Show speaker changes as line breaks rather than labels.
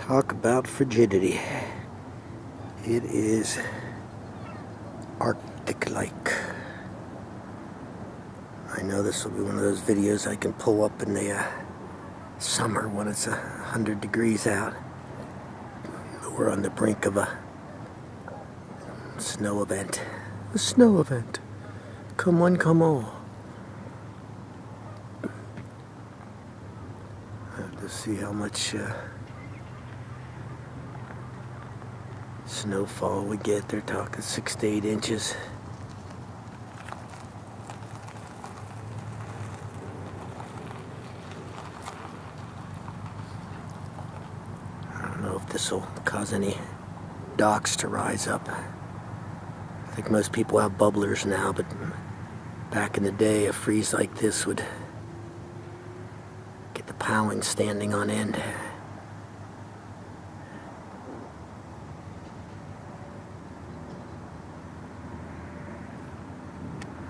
Talk about frigidity. It is Arctic-like. I know this will be one of those videos I can pull up in the summer when it's 100 degrees out. We're on the brink of a snow event. A snow event. Come one, come all. I have to see how much snowfall we get. They're talking 6 to 8 inches. I don't know if this will cause any docks to rise up. I think most people have bubblers now, but back in the day, a freeze like this would get the piling standing on end.